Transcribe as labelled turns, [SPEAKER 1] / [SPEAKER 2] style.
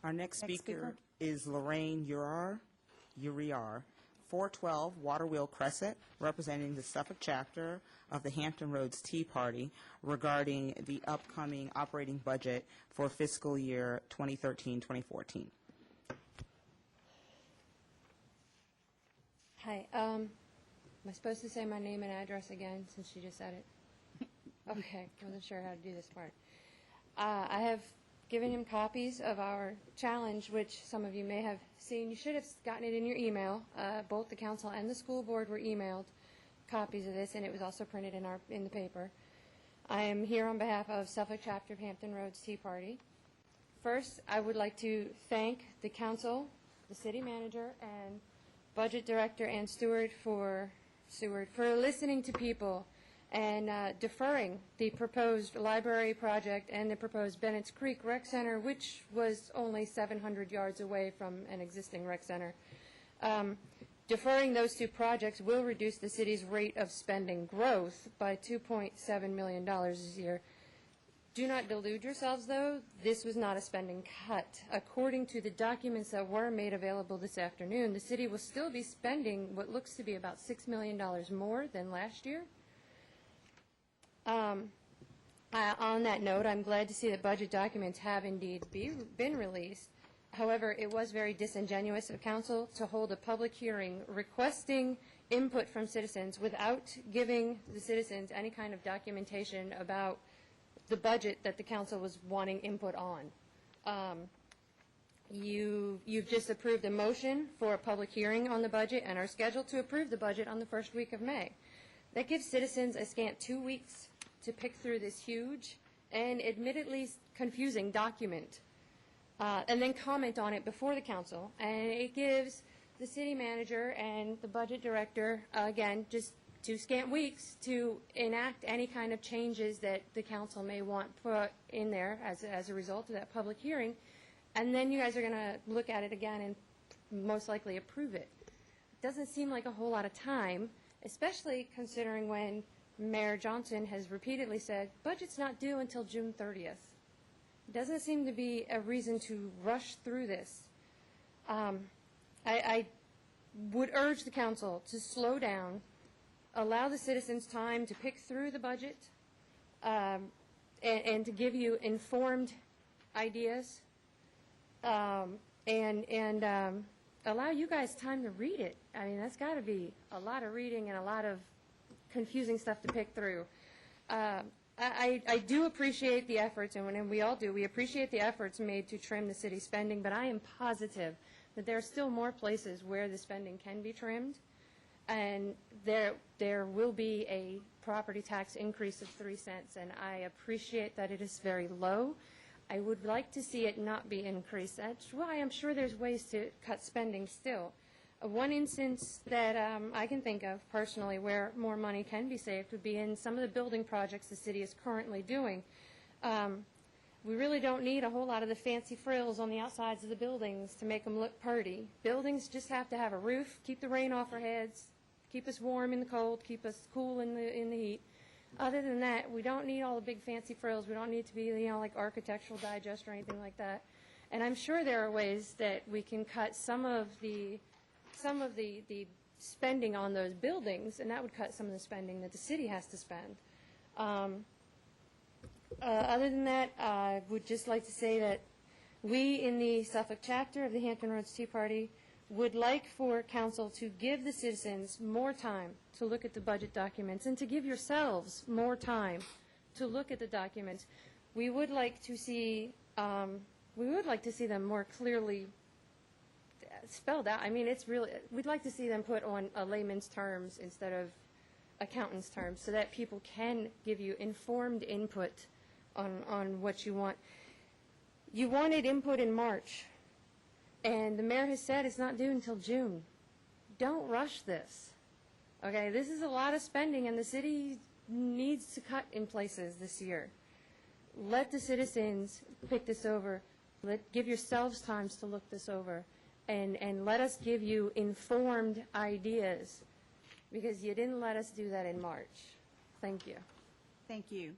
[SPEAKER 1] Our next speaker is Lorraine Uriar, 412 Waterwheel Crescent, representing the Suffolk chapter of the Hampton Roads Tea Party regarding the upcoming operating budget for fiscal year 2013-2014.
[SPEAKER 2] Hi. Am I supposed to say my name and address again since she just said it? Okay. I wasn't sure how to do this part. I have given him copies of our challenge, which some of you may have seen. You should have gotten it in your email. Both the council and the school board were emailed copies of this, and it was also printed in the paper. I am here on behalf of Suffolk Chapter of Hampton Roads Tea Party. First, I would like to thank the council, the city manager, and budget director and Stewart for listening to people and deferring the proposed library project and the proposed Bennett's Creek Rec Center, which was only 700 yards away from an existing rec center. Deferring those two projects will reduce the city's rate of spending growth by $2.7 million this year. Do not delude yourselves, though. This was not a spending cut. According to the documents that were made available this afternoon, the city will still be spending what looks to be about $6 million more than last year. On that note, I'm glad to see that budget documents have indeed been released. However, it was very disingenuous of council to hold a public hearing requesting input from citizens without giving the citizens any kind of documentation about the budget that the council was wanting input on. You've just approved a motion for a public hearing on the budget and are scheduled to approve the budget on the first week of May. That gives citizens a scant 2 weeks to pick through this huge and admittedly confusing document and then comment on it before the council. And it gives the city manager and the budget director, again, just 2 scant weeks to enact any kind of changes that the council may want put in there as a result of that public hearing. And then you guys are going to look at it again and most likely approve it. It doesn't seem like a whole lot of time, especially considering when Mayor Johnson has repeatedly said, budget's not due until June 30th. It doesn't seem to be a reason to rush through this. I would urge the council to slow down, allow the citizens time to pick through the budget, and to give you informed ideas, and allow you guys time to read it. I mean, that's got to be a lot of reading and a lot of confusing stuff to pick through. I do appreciate the efforts, and we all do. We appreciate the efforts made to trim the city spending, but I am positive that there are still more places where the spending can be trimmed, and there will be a property tax increase of 3 cents, and I appreciate that it is very low. I would like to see it not be increased. That's why I'm sure there's ways to cut spending still. One instance that I can think of personally where more money can be saved would be in some of the building projects the city is currently doing. We really don't need a whole lot of the fancy frills on the outsides of the buildings to make them look pretty. Buildings just have to have a roof, keep the rain off our heads, keep us warm in the cold, keep us cool in the heat. Other than that, we don't need all the big fancy frills. We don't need to be, like Architectural Digest or anything like that. And I'm sure there are ways that we can cut some of the spending on those buildings, and that would cut some of the spending that the city has to spend. Other than that, I would just like to say that we in the Suffolk chapter of the Hampton Roads Tea Party would like for council to give the citizens more time to look at the budget documents and to give yourselves more time to look at the documents. We would like to see them more clearly spelled out. I mean, we'd like to see them put on a layman's terms instead of accountant's terms so that people can give you informed input on what you want. You wanted input in March, and the mayor has said it's not due until June. Don't rush this. Okay, this is a lot of spending, and the city needs to cut in places this year. Let the citizens pick this over. Give yourselves times to look this over. And let us give you informed ideas, because you didn't let us do that in March. Thank you.
[SPEAKER 1] Thank you.